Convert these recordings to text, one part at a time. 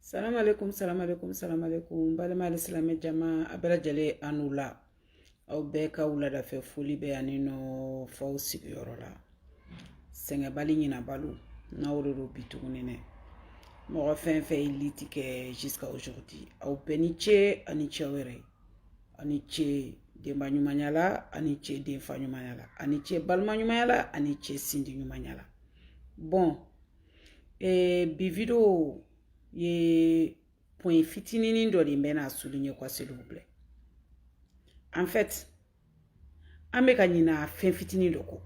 Salam alaikum, salam alaikum, salam alaikum. Balima al-Islamé jama abela jale anula. Au beka wula da fe foli be anino faw sigiyoro la. Senge bali nyina balu. Na ururu bituguni ne. Mɔgɔ fɛn fɛn ye liti kɛ jusqu'à aujourd'hui. Au beni ce ani cɛ wɛrɛ. Ani cɛ denba ɲumanya la, ani cɛ denfa ɲumanya la. Ani cɛ balima ɲumanya la, ani cɛ sindi ɲumanya la. Bon, bi video ye point fitininin dɔ de bɛ n'a souligner quoi s'il vous plaît. En fait, an bɛ ka ɲina fɛn fitinin dɔ kɔ.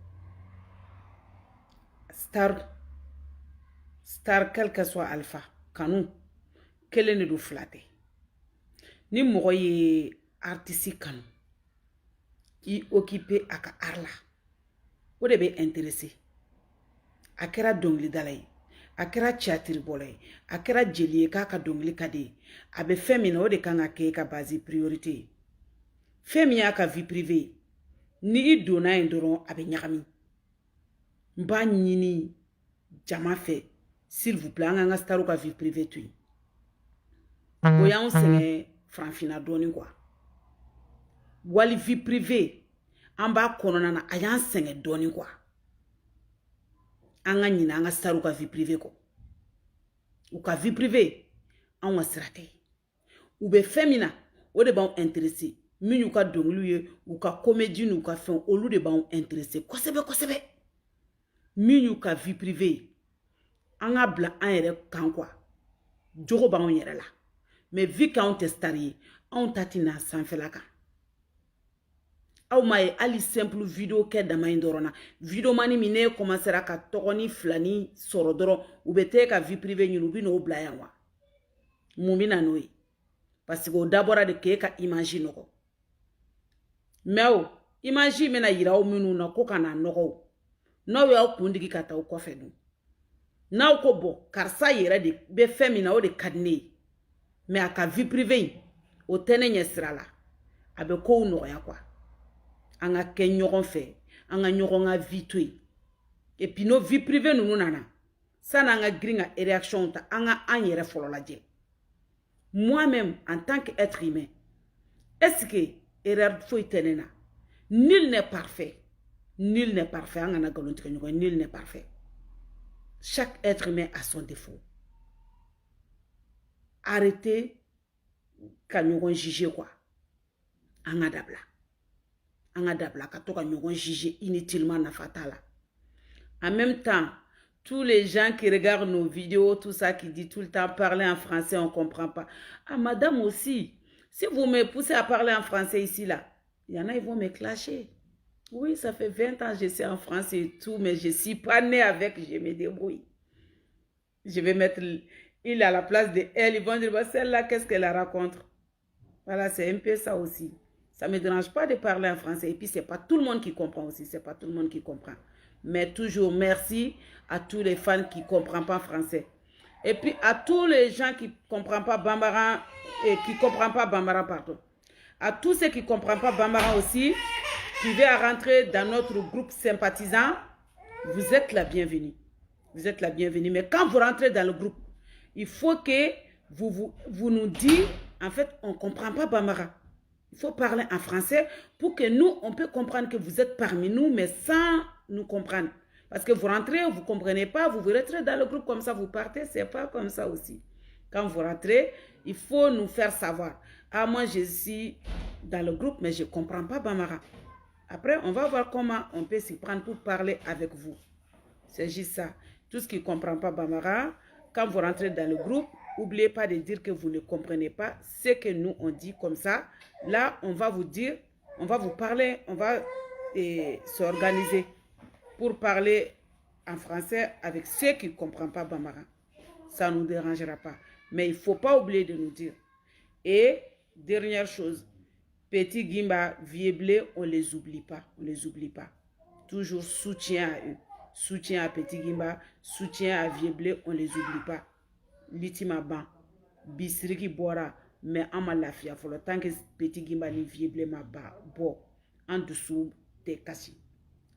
Star quel que soit alpha kanu kelen de do fila tɛ. Ni mɔgɔ ye artiste kanu i occupé a ka art la o de bɛ intéressé. A kɛra dɔnkilidala ye, a kɛra tiyatiribɔla ye, a kɛra jeli ye k'a ka dɔnkili ka di ye, a bɛ fɛn min na o de kan ka kɛ ka base priorité ye. Fɛn min y'a ka vie privée ye ni i donna yen dɔrɔn a bɛ ɲagami. N b'a ɲini jama fɛ s'il vous plaît an k'an ka starw ka vie privée to yen. O y'anw sɛgɛn farafinna dɔɔni quoi. Wali vie privée an b'a kɔnɔna na a y'an sɛgɛn dɔɔni quoi. An ka ɲina an ka starw ka vie privée kɔ. U ka vie privée an ka sira tɛ. U bɛ fɛn min na o de b'anw intéressé. Min y'u ka dɔnkiliw ye, u ka comédie n'u ka fɛn olu de b'anw intéressé kosɛbɛ kosɛbɛ. Min y'u ka vie privée ye an ka bila an yɛrɛ kan quoi. Jogo b'anw yɛrɛ la. Mais vu k'anw tɛ star ye anw ta tɛna sanfɛla kan. Aw ma ye hali simple video kɛ dama in dɔrɔn na. Video mani min ne commencera ka tɔgɔ ni filani sɔrɔ dɔrɔn u bɛ taa ka vie privée ɲini u bɛ n'o bila yan wa. Mun bɛ na n'o ye? Parce que o dabɔra de k'e ka image nɔgɔ. Mais o image bɛna yira aw minnu na ko ka na nɔgɔ o. N'aw y'aw kundigi ka taa aw kɔfɛ dun. N'aw ko bɔ karisa yɛrɛ de bɛ fɛn min na o de ka di ne ye. Mais a ka vie privée in o tɛ ne ɲɛ sira la. A bɛ kow nɔgɔya quoi. An ka kɛ ɲɔgɔn fɛ, an ka ɲɔgɔn ka vie to yen. Et puis no vie privée ninnu nana sani an ka girin ka réaction ta an ka an yɛrɛ fɔlɔ lajɛ. Moi-même en tant qu'être humain, est-ce que erreur foyi tɛ ne na? Nul n'est parfait. Nul n'est parfait. An kana galon tigɛ ɲɔgɔn ye. Nul n'est parfait. Chaque être humain a son défaut. Arrêtez ka ɲɔgɔn juger quoi. An ka dabila. An ka dabila ka to ka ɲɔgɔn juger inutilement nafa t'a la. En même temps, tous les gens qui regardent nos vidéos, tout ça qui dit tout le temps parler en français, on ne comprend pas. Ah, madame aussi, si vous me poussez à parler en français ici, là, il y en a, ils vont me clasher. Oui, ça fait 20 ans que je sais en français et tout, mais je ne suis pas née avec, je me débrouille. Je vais mettre il à la place de elle, ils vont dire, bah, celle-là, qu'est-ce qu'elle raconte? Voilà, c'est un peu ça aussi. Ça ne me dérange pas de parler en français. Et puis, ce n'est pas tout le monde qui comprend aussi. Ce n'est pas tout le monde qui comprend. Mais toujours merci à tous les fans qui ne comprennent pas français. Et puis, à tous les gens qui ne comprennent pas Bambara, et qui comprennent pas Bambara, pardon. À tous ceux qui ne comprennent pas Bambara aussi, qui veulent rentrer dans notre groupe sympathisant, vous êtes la bienvenue. Vous êtes la bienvenue. Mais quand vous rentrez dans le groupe, il faut que vous nous dites, en fait, on ne comprend pas Bambara. Il faut parler en français pour que nous, on peut comprendre que vous êtes parmi nous, mais sans nous comprendre. Parce que vous rentrez, vous ne comprenez pas, vous rentrez dans le groupe comme ça, vous partez, ce n'est pas comme ça aussi. Quand vous rentrez, il faut nous faire savoir. Ah, moi, je suis dans le groupe, mais je ne comprends pas Bambara. Après, on va voir comment on peut s'y prendre pour parler avec vous. C'est juste ça. Tout ce qui ne comprend pas Bambara, quand vous rentrez dans le groupe, n'oubliez pas de dire que vous ne comprenez pas ce que nous on dit comme ça. Là, on va vous dire, on va vous parler, on va s'organiser pour parler en français avec ceux qui ne comprennent pas Bambara. Ça ne nous dérangera pas. Mais il ne faut pas oublier de nous dire. Et dernière chose, Petit Gimba, Vieux Blé, on ne les oublie pas. On ne les oublie pas. Toujours soutien à eux. Soutien à Petit Gimba, soutien à Vieux Blé, on ne les oublie pas. Litima ban, bisiriki bora, mais en ma lafia folo, tant que Petit Gimba ni Vieux Blé ma ba, bo, en dessous t'es cassé.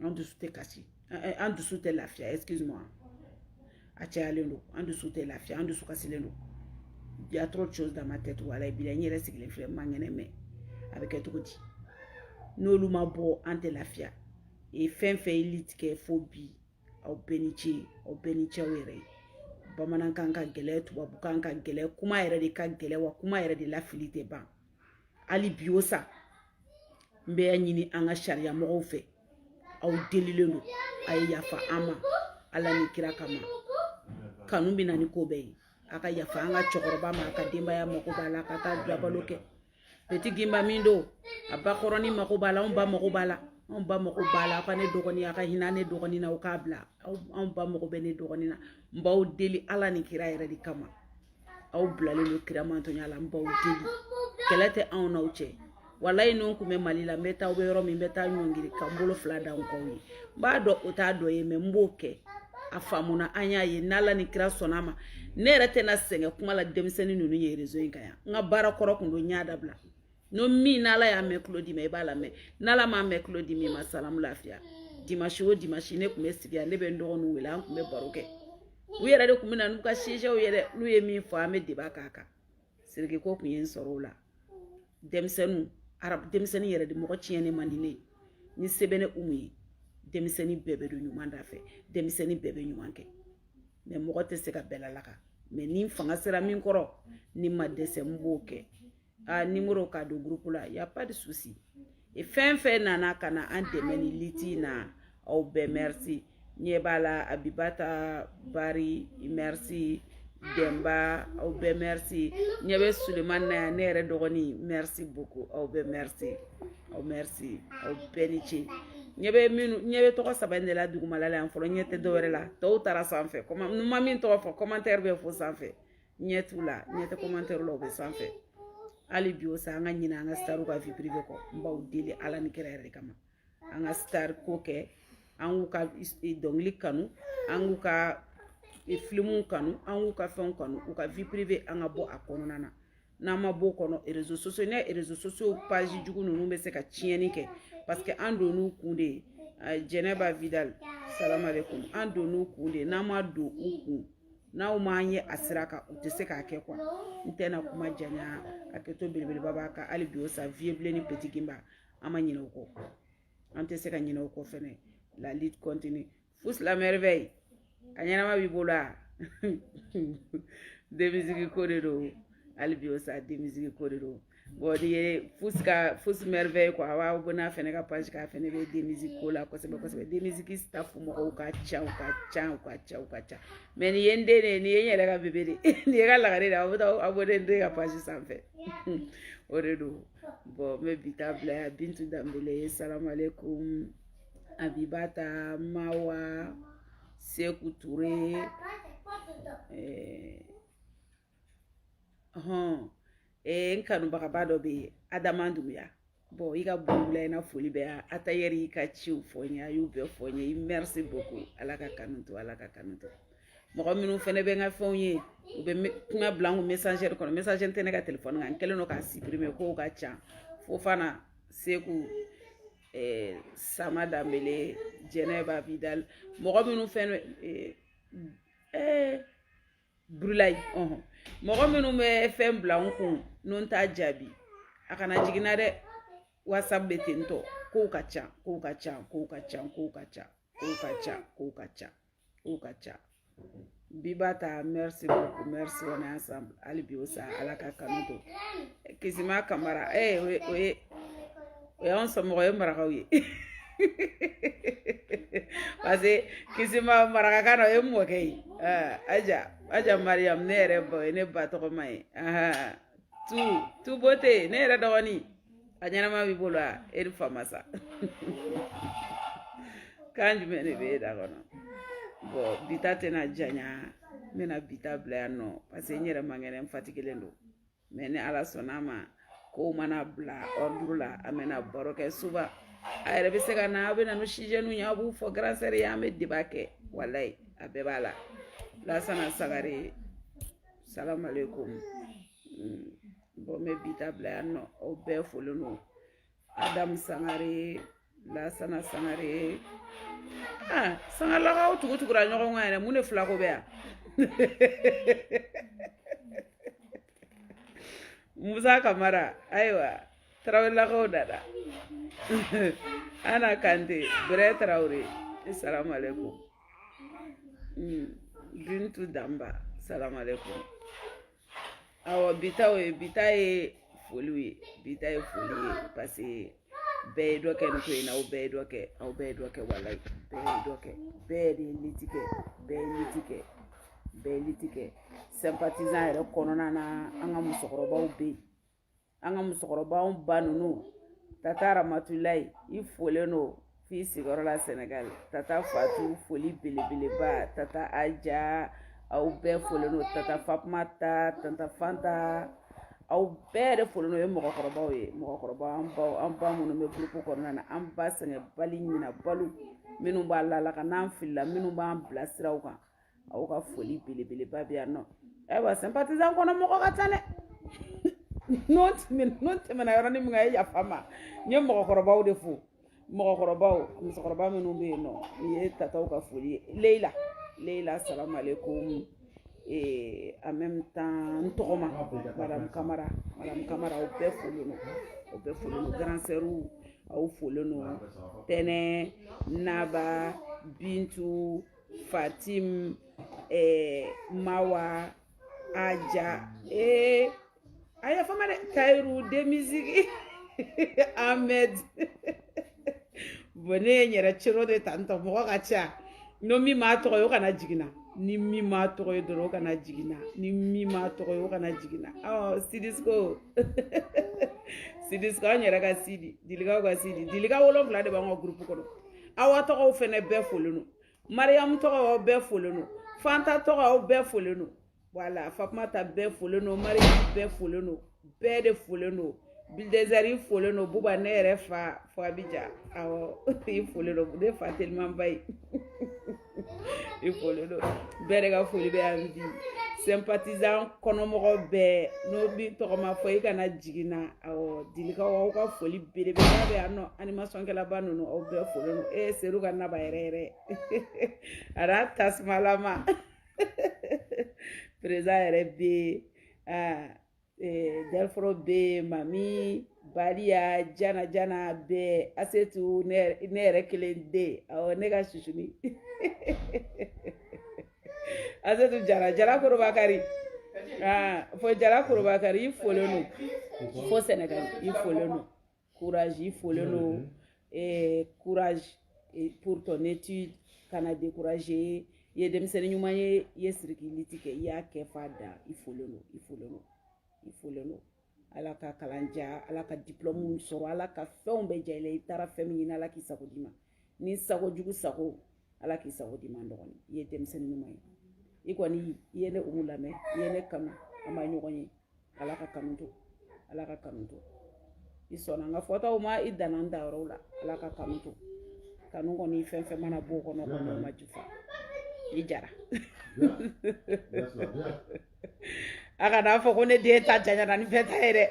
En dessous t'es cassé. En dessous t'es lafia, excuse-moi. Atia alendo, en dessous t'es lafia, en dessous cassé lendo. Il y a trop de choses dans ma tête. Voilà, et bien, il reste que les frères mais avec tout dit. Nous, nous m'avons ante la fia. Et fin fait élite qui est phobie. Au bénitier, wéré. Bamanan kan ka gɛlɛ tubabu kan ka gɛlɛ kuma yɛrɛ de ka gɛlɛ wa kuma yɛrɛ de la fili tɛ ban hali bi o sa n bɛ ɲini an ka sariya mɔgɔw fɛ aw delilen don a ye yafa an ma ala ni kira kama kanu bɛ na ni ko bɛɛ ye a ka yafa an ka cɛkɔrɔba ma a ka denbaya mako b'a la ka taa dulabalo kɛ petit gimba min don a ba kɔrɔnin mako b'a la anw ba mako b'a la anw ba mako b'a la a ka ne dɔgɔnin a ka hinɛ ne dɔgɔnin na o k'a bila anw ba mako bɛ ne dɔgɔnin na n b'aw deli ala ni kira yɛrɛ de kama aw bilalen don kira mantonya la n b'aw deli kɛlɛ tɛ anw n'aw cɛ walayi n'o kun bɛ mali la n bɛ taa aw bɛ yɔrɔ min n bɛ taa ɲɔngiri ka n bolo fila da n kɔw ye n b'a dɔn o t'a dɔ ye mɛ n b'o kɛ a faamuna an y'a ye n'ala ni kira sɔnna a ma ne yɛrɛ tɛna sɛgɛn kuma la denmisɛnnin ninnu ye réseau in kan yan n ka baara kɔrɔ kun don n y'a dabila no min n'ala y'a mɛn tulo di ma i b'a lamɛn n'ala m'a mɛn tulo di ma i ma salamu lafiya dimanche o dimanche ne kun bɛ sigi yan ne bɛ n dɔgɔninw wele an kun bɛ baro kɛ u yɛrɛ de kun bɛ na n'u ka sijew ye dɛ n'u ye min fɔ an bɛ débat k'a kan siriki ko kun ye n sɔrɔ o la denmisɛnnin yɛrɛ de mɔgɔ tiɲɛni man di ne ye ni se bɛ ne umu ye denmisɛnnin bɛɛ bɛ don ɲuman da fɛ denmisɛnnin bɛɛ bɛ ɲuman kɛ mɛ mɔgɔ tɛ se ka bɛɛ lalaga mɛ ni fanga sera min kɔrɔ ni ma dɛsɛ n b'o kɛ numéro ka don groupe la y a pas de souci et fɛn fɛn nana ka na an dɛmɛ ni liti na aw bɛɛ merci ɲɛ b'a la Abibata Bari merci Demba aw bɛɛ merci ɲɛ bɛ Suleman na yan ne yɛrɛ dɔgɔnin merci beaucoup aw bɛɛ merci aw merci aw bɛɛ ni ce ɲɛ bɛ tɔgɔ saba in de la dugumala la yan fɔlɔ ɲɛ tɛ dɔwɛrɛ la tɔw taara sanfɛ n ma min tɔgɔ fɔ commentaire bɛ fo sanfɛ ɲɛ t'u la ɲɛ tɛ commentaire la o bɛ sanfɛ hali bi o sa an ka ɲinɛ an ka staru ka vie privée kɔ n b'aw deli ala ni kira yɛrɛ de kama an ka star ko kɛ an k'u ka dɔnkili kanu an k'u ka filimuw kanu an k'u ka fɛnw kanu u ka vie privée an ka bɔ a kɔnɔna na n'an ma bɔ o kɔnɔ réseaux sociaux ne réseaux sociaux page jugu ninnu bɛ se ka tiɲɛni kɛ parce que an don n'u kun de ye Jɛnɛba Vidal salamu aleykum an don n'u kun de ye n'an ma don u kun n'aw m'an ye a sira kan u tɛ se k'a kɛ quoi n tɛna kuma janya a kɛ to belebeleba b'a kan hali bi o sa vieux blé ni petit gimba an ma ɲinɛ o kɔ an tɛ se ka ɲinɛ o kɔ fɛnɛ la lutte continue Fous la merveille a ɲɛnama b'i bolo a denmisigi ko de don hali bi o sa denmisigi ko de don bon ni ye Fous merveille quoi a b'a bɔ n'a fɛnɛ ka page k'a fɛnɛ bɛ denmisigi ko la kosɛbɛ kosɛbɛ denmisigi staff mɔgɔw ka ca mais ni ye n den de ni ye n yɛrɛ ka bébé de ni ye ka lagare de a bɔ ne den ka page sanfɛ o de don bon n bɛ bi ta bila yan Bintu Dambele salamu aleykum Abibata Mawa Seku Touré n kanubagaba dɔ bɛ yen Adama Dunbuya bon i ka bolila i na foli bɛ yan Atayɛri y'i ka ciw fɔ n ye a y'u bɛɛ fɔ n ye merci beaucoup ala ka kanu to ala ka kanu to mɔgɔ minnu fɛnɛ bɛ n ka fɛnw ye u bɛ kuma bila n kun messager kɔnɔ messager tɛ ne ka téléphone kan n kɛlen don k'a supprimer kow ka ca Fofana Seku Sama Dambele Jɛnɛba Vidal mɔgɔ minnu fɛnɛ Brulayi mɔgɔ minnu bɛ fɛn bila n kun n'o t'a jaabi a kana jiginna dɛ WhatsApp bɛ ten tɔ kow ka ca Bibata merci beaucoup merci on est ensemble hali bi o sa ala ka kanu to Kisima Kamara o y'anw somɔgɔ ye marakaw ye parce que Kisima marakakan na o ye mɔkɛ ye Aja Mariam ne yɛrɛ ba ye ne ba tɔgɔma ye tu beauté ne yɛrɛ dɔgɔnin a ɲɛnama b'i bolo a e ni famasa kan jumɛn de bɛ e da kɔnɔ bon bita tɛna janya n bɛna bita bila yan nɔ parce que n yɛrɛ man kɛnɛ n fatigilen don mais ni ala sɔnna a ma kow mana bila ordre la an bɛna baro kɛ suba a yɛrɛ bɛ se ka na aw bɛ na n'o sujet ninnu ye aw b'u fɔ grand sœur ye an bɛ débat kɛ walayi a bɛɛ b'a la Lasana Sagare salamu aleykum bon n bɛ bita bila yan nɔ aw bɛɛ folen don Adamu Sangare Lasana Sangare Sangalakaw tugutugura ɲɔgɔn kan yɛrɛ mun de fila ko bɛ yan Musa Kamara aywa Traoré la ko dada Ana Kante Bre Traoré assalamu alaikum Bintu Damba assalamu alaikum awa bitaye foli parce que bɛɛ dɔ kɛ nin ko in na aw bɛɛ dɔ kɛ walayi bɛɛ de liti kɛ sympathisant yɛrɛ kɔnɔna na an ka musokɔrɔbaw bɛ yen an ka musokɔrɔbaw ba ninnu Tata Ramatulayi i folen don f'i sigiyɔrɔ la Senegal Tata Fatu foli belebeleba Tata Aja aw bɛɛ folen don Tata Fatumata Tata Fanta aw bɛɛ de folen don ye mɔgɔkɔrɔbaw ye an ba minnu bɛ groupe kɔnɔna na an ba sɛgɛn bali ɲina balo minnu b'a la ka n'an filila minnu b'an bilasira aw kan aw ka foli belebeleba bɛ yan nɔ ayiwa sympathisant kɔnɔ mɔgɔ ka ca dɛ n'o tɛmɛna yɔrɔnin min kan e yafa n ma n ye mɔgɔkɔrɔbaw de fo musokɔrɔba minnu bɛ yen nɔ nin ye tataw ka foli ye Leila salamu alaikum en même temps n tɔgɔma Madame Kamara aw bɛɛ folen don grand sœur aw folen don Tɛnɛ Naba Bintu Fatim Mawa Aja a yafa n ma dɛ Tayiru de musique Ahmed bon ne ye n yɛrɛ cero de tantɔ mɔgɔ ka ca no min m'a tɔgɔ ye o kana jiginna ni min m'a tɔgɔ ye dɔrɔn o kana jiginna Sidisko an yɛrɛ ka Sidi Dilikaw ka Sidi Dilika 7 de b'an ka groupe kɔnɔ aw tɔgɔw fɛnɛ bɛɛ folen don Mariam tɔgɔ aw bɛɛ folen don Fanta tɔgɔ aw bɛɛ folen don voilà Fatumata bɛɛ folen don Mariam bɛɛ folen don bɛɛ de folen don Bildezari folen don Buba ne yɛrɛ fa Abidjan awɔ i folen don ne fa teliman ba ye i folen don bɛɛ de ka foli bɛ yan bi sympathisant kɔnɔmɔgɔ bɛɛ n'o bi tɔgɔma fɔ i kana jiginna awɔ Dilikaw aw ka foli belebeleba bɛ yan nɔ animation kɛlaba ninnu aw bɛɛ folen don Seru ka naba yɛrɛ a n'a tasumalama président yɛrɛ bɛ Delforo bɛ Mami Bariya Jana bɛ Asetu ne yɛrɛ kelen den awɔ ne ka susuni Asetu Jara Korobakari fo Jara Korobakari i folen don fo Sénégal i folen don courage i folen don courage pour ton étude kana décourager i ye denmisɛnnin ɲuman ye i ye sirikiliti kɛ i y'a kɛ f'a da i folen don Ala ka kalan diya Ala ka diplôme sɔrɔ Ala ka fɛnw bɛɛ diya i la i taara fɛn min ɲini Ala k'i sago d'i ma ni sago jugu sago Ala k'i sago d'i ma n dɔgɔnin i ye denmisɛnnin ɲuman ye i kɔni i ye ne umu lamɛn i ye ne kanu an b'a ɲɔgɔn ye Ala ka kanu to i sɔnna n ka fɔtaw ma i danna n dayɔrɔw la Ala ka kanu to kanu kɔni fɛn mana b'o kɔnɔ kɔni ma jufa i jara a kana fɔ ko ne den ta janyana ni bɛɛ ta ye dɛ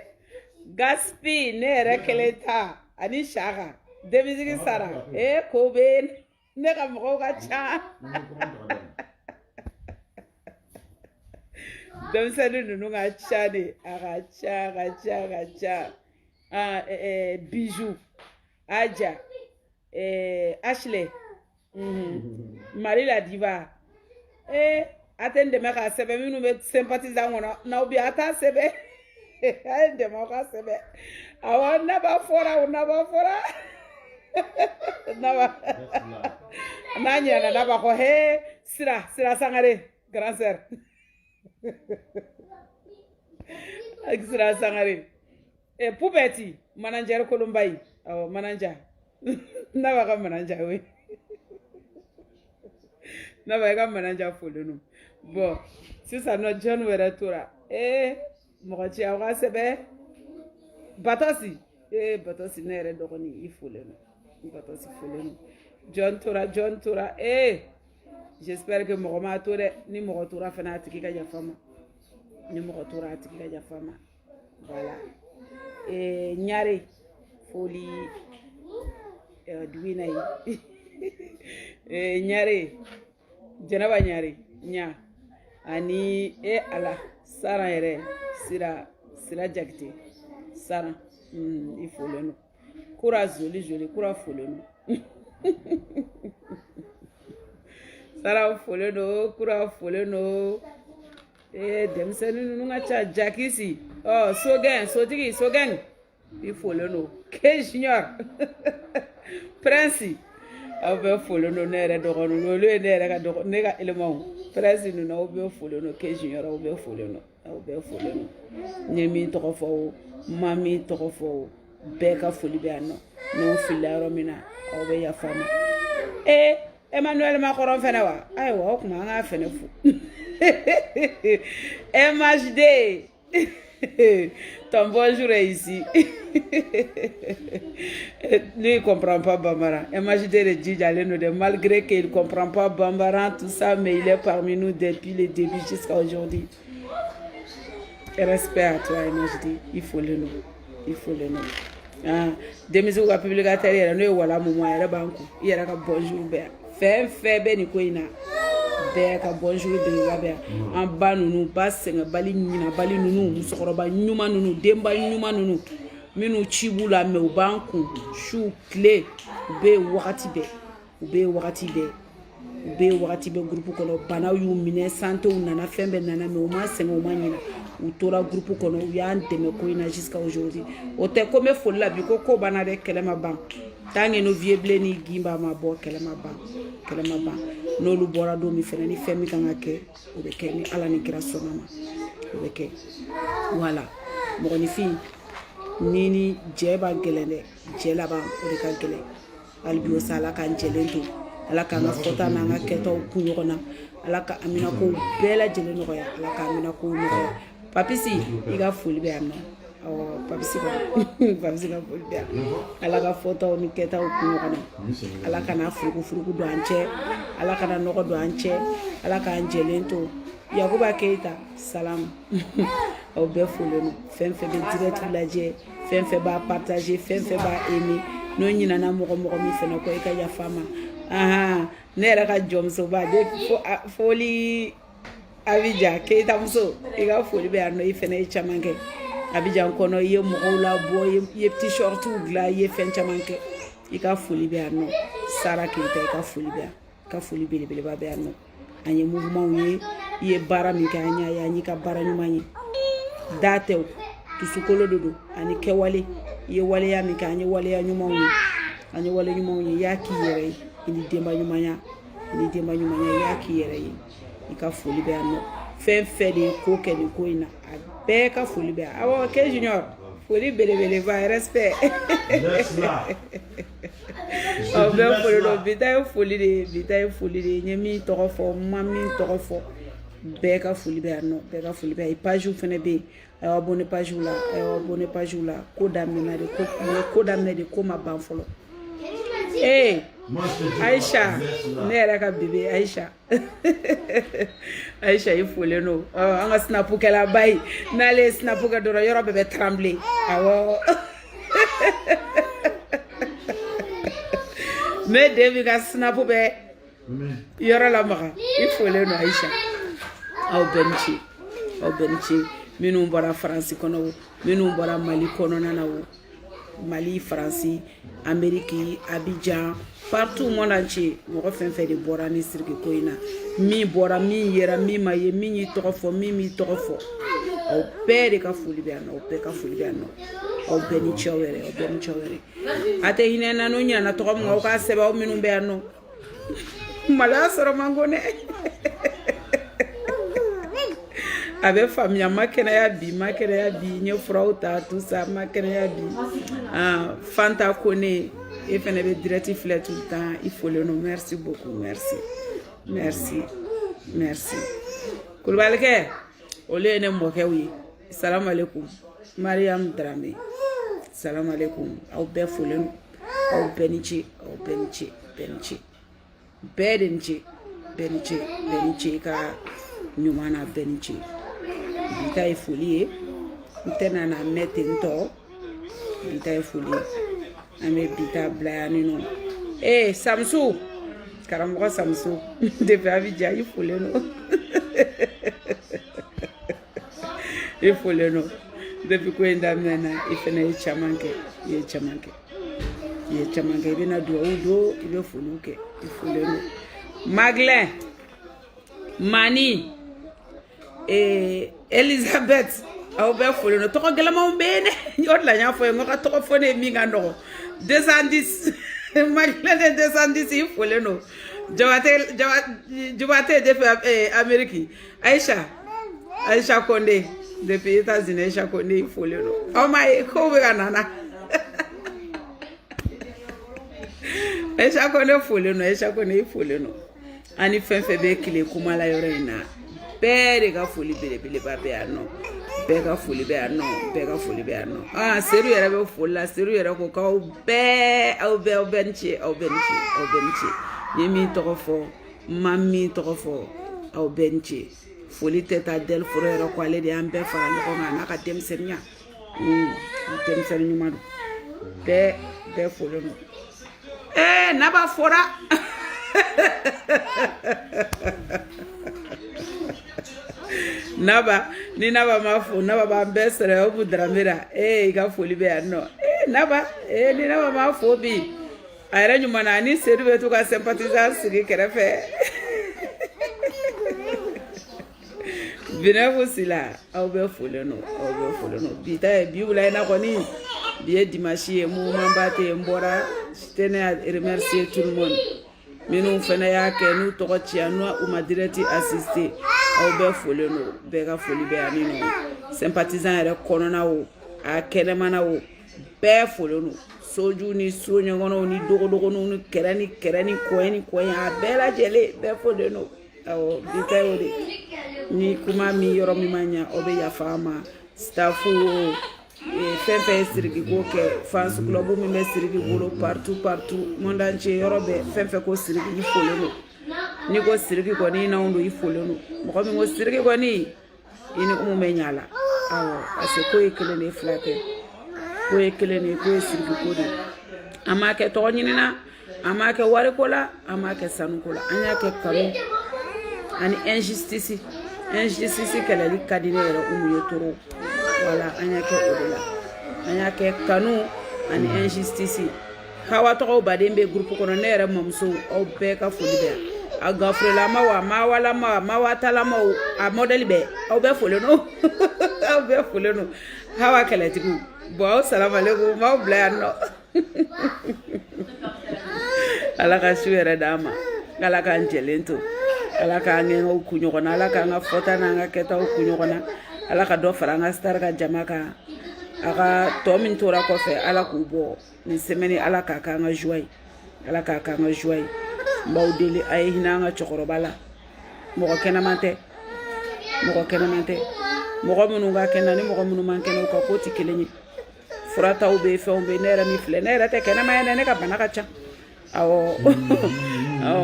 Gaspi ne yɛrɛ kelen ta ani Saka denmisɛnnin sara ko bɛ ne ka mɔgɔw ka ca denmisɛnnin ninnu ka ca de a ka ca Bijou Aja Ashley Marie la diva a tɛ n dɛmɛ k'a sɛbɛn minnu bɛ sympathisant kɔnɔ n'aw bɛ a t'a sɛbɛn a ye n dɛmɛ aw ka sɛbɛn awɔ naba fɔra n'a ɲɛna naba ko sira Sangare grand sœur sira Sangare Poupeti manager Kolombayi awɔ manager naba ka manager we naba i ka manager folen don bon sisan nɔ John wɛrɛ tora mɔgɔ ci aw ka sɛbɛn Batosi ne yɛrɛ dɔgɔnin i folen don Batosi folen don John tora j'espère que mɔgɔ ma to dɛ ni mɔgɔ tora fana a tigi ka yafa ma voilà Ɲare foli duwina yi Ɲare Jɛnɛba Ɲare ɲa ani ala Sara yɛrɛ Sira Jakite. Sarah, il faut le nom. Koura joli, Koura faut le nom. Sarah faut le nom, Koura faut le nom. Demseni nunu nga cha Jakisi. Oh, Sogen. Il faut le nom. K Junior. Prince. Aw bɛ folo no ne yɛrɛ dɔgɔninw olu ye ne yɛrɛ ka dɔgɔ ne ka éléments Prince ninnu aw bɛ folo no K Junior aw bɛ folo no n ye min tɔgɔ fɔ o ma min tɔgɔ fɔ o bɛɛ ka foli bɛ yan nɔ n'o filila yɔrɔ min na aw bɛ yafa n ma Emmanuel Macron fɛnɛ wa ayiwa o tuma an k'a fɛnɛ fo MHD ton bonjour est ici. Lui, il ne comprend pas Bambara. MHD de Djidjaleno, malgré qu'il ne comprend pas Bambara, tout ça, mais il est parmi nous depuis le début jusqu'à aujourd'hui. Respect à toi, MHD. Il faut le nom. Demizu ka publicataire yɛrɛ n'o ye wala mumu a yɛrɛ b'an kun i yɛrɛ ka bonjour bɛɛ yan fɛn bɛ nin ko in na bɛɛ ka bonjour belebeleba bɛ yan an ba ninnu ba sɛgɛnbali ɲinabali ninnu musokɔrɔba ɲuman ninnu denba ɲuman ninnu minnu ci b'u la mɛ u b'an kun su tile u bɛ yen wagati bɛɛ groupe kɔnɔ banaw y'u minɛ santew nana fɛn bɛɛ nana mɛ u ma sɛgɛn u ma ɲina u tora groupe kɔnɔ u y'an dɛmɛ ko in na jusqu'à aujourd'hui o tɛ ko n bɛ foli la bi ko banna dɛ kɛlɛ ma ban tant que no vieux blé ni gimba ma bɔ kɛlɛ ma ban n'olu bɔra don min fɛnɛ ni fɛn min kan ka kɛ o bɛ kɛ ni ala ni kira sɔnna ma o bɛ kɛ voilà mɔgɔninfin ni jɛ b'a gɛlɛn dɛ jɛ laban o de ka gɛlɛn hali bi o sa ala k'an jɛlen to ala k'an ka fɔta n'an ka kɛtaw kun ɲɔgɔn na ala ka aminakow bɛɛ lajɛlen nɔgɔya ala ka aminakow nɔgɔya papisi i ka foli bɛ yan nɔ papisi ka foli bɛ yan ala ka fɔtaw ni kɛtaw kun ɲɔgɔn na ala kana furuku don an cɛ ala kana nɔgɔ don an cɛ ala k'an jɛlen to Yakuba Keita salam aw bɛɛ folen no fɛn fɛn bɛ direct lajɛ fɛn fɛn b'a partager fɛn fɛn b'a aimer n'o ɲinana mɔgɔ min fɛnɛ kɔ i ka yafa ma ne yɛrɛ ka jɔnmusoba de foli Abidjan Keita muso i ka foli bɛ yan nɔ i fɛnɛ ye caman kɛ Abidjan kɔnɔ i ye mɔgɔw labɔ i ye t-shirts dilan i ye fɛn caman kɛ i ka foli bɛ yan nɔ Sara Keita i ka foli bɛ yan ka foli belebeleba bɛ yan nɔ an ye mouvement ye i ye baara min kɛ an y'a ye ka baara ɲuman ye da tɛ o dusukolo de don ani kɛwale i ye waleya min kɛ an ye waleya ɲumanw ye i y'a k'i yɛrɛ ye i ni denba ɲumanya i y'a k'i yɛrɛ ye i ka foli bɛ yan nɔ fɛn fɛn de ye ko kɛ nin ko in na a bɛɛ ka foli bɛ yan awɔ K Junior foli belebeleba respect aw bɛɛ foli don bi ta ye foli de ye n ye min tɔgɔ fɔ n ma min tɔgɔ fɔ bɛɛ ka foli bɛ yan nɔ bɛɛ ka foli bɛ yan page fɛnɛ bɛ yen a y'aw abonné page la ko daminɛ de ko ma ban fɔlɔ Aïcha ne yɛrɛ ka bébé Aïcha Aïcha i folen no an ka snapu kɛla ba ye n'ale ye snapu kɛ dɔrɔn yɔrɔ bɛɛ bɛ trembler awɔ ne den min ka snapu bɛ yɔrɔ lamaga i folen no Aïcha aw bɛɛ ni ce minnu bɔra Faransi kɔnɔ o minnu bɔra Mali kɔnɔna na o Mali Faransi Amérique Abidjan partout monde entier mɔgɔ fɛn fɛn de bɔra ni siriki ko in na min bɔra min yera min ma ye min y'i tɔgɔ fɔ min m'i tɔgɔ fɔ aw bɛɛ de ka foli bɛ yan nɔ aw bɛɛ ni cɛw yɛrɛ a tɛ hinɛ na n'o ɲinana tɔgɔ min aw k'a sɛbɛn aw minnu bɛ yan nɔ maloya sɔrɔ man ko ne a bɛ faamuya ma kɛnɛya bi n ye furaw ta tout ça ma kɛnɛya bi Fanta Kone e fɛnɛ bɛ direct filɛ tout le temps i folen no merci beaucoup merci Kulubalikɛ olu ye ne mɔkɛw ye salam alaikum Mariam Dramé salam alaikum aw bɛɛ folen no aw bɛɛ ni ce bɛɛ de ni ce ka ɲuman na bɛɛ ni ce bi ta ye foli ye n tɛna na mɛn ten tɔ bi ta ye foli ye an bɛ bi ta bila yan ni nɔ Samsu karamɔgɔ Samsu depuis Abidjan i folen no depuis ko inda mena ifena ichamanke bina do ibe fuluke ifuleno Maglen Mani Elizabeth au be fuleno to ko gelama mbene yot la nya fo ngoka to ko fone mi nga ndo 210 Maglen 210 ifuleno Jawate depuis Amérique Aïcha Condé depuis États-Unis Aïcha Condé il faut le nom oh my ko nana Aïcha Condé faut le nom Aïcha Condé il faut le nom ani fenfe be kile kuma la yoro ina be ga foli bele babe ano be ga foli be ano ah seru yere be fola seru yere ko ka au benchi yemi tokofo mami tokofo au benchi foli teta del frère ko ale de ambe fara ko ngana ka demsenya madu be folo no naba fora naba mafu naba ba mbesere obu dramira ga foli be no naba ni naba mafu bi ayra nyuma na ni seru betu ka sympathisant sigi kerefe bina fosila au be folo no bita biula na koni bien dimanche mu mambate mbora tene à remercier tout le monde minu fena yake nu tokochi anwa umadireti assister au be folo no be ga foli be anino sympathisant ere konona wo akelemana wo be folo no soju ni sonyo ngono ni dogo no kerani koeni abela jele be folo no awo bita wori ni kuma mi yoro mi manya obe ya fama staffu fenfe sirigi ko ke fans club mi me sirigi bolo partout monde entier yoro be fenfe ko sirigi ifolo no ni ko sirigi ko ni na ondo ifolo no mo mi ngo sirigi ko ni ini ko mo menyala awo ase ko ekele ne flate ko ekele ne ko sirigi ko ni amake to nyina amake wari ko la amake sanu ko la anyake kanu ani injustice kala li kadine yero yotoro wala anyake odela anyake kanu ani injustice hawa to badembe groupe kono nere momso o be ka folibe agafre la ma wala ma watala ma a model be o be foleno hawa kala tiku bo assalamu alaikum ma blano ala ka suere dama kala kan jelento ala ka ngengo kunyogona ala ka nga fota na nga keta kunyogona ala ka do faranga star ka jamaka aka to min tora ko fe ala ku bo ni semeni ala ka nga joy mbawdeli ay hina nga chokoro bala moko kenamante moko munu nga kenani moko munu mankeno ko ko tikeleni furata ube fe umbe nera mi fle nera te kenama ne ka banaka cha awo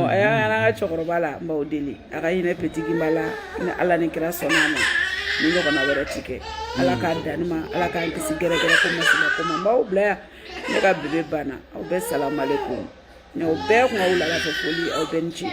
aya nga chokoro bala mbawdeli aka hina petigi bala ni ala ni kira sonama ni ko na wera tike ala ka danima ala ka nkisi gere ko masila ko mbaw bla ne ka bebe bana o be salam alaikum ne o be ko wala la foli o benchi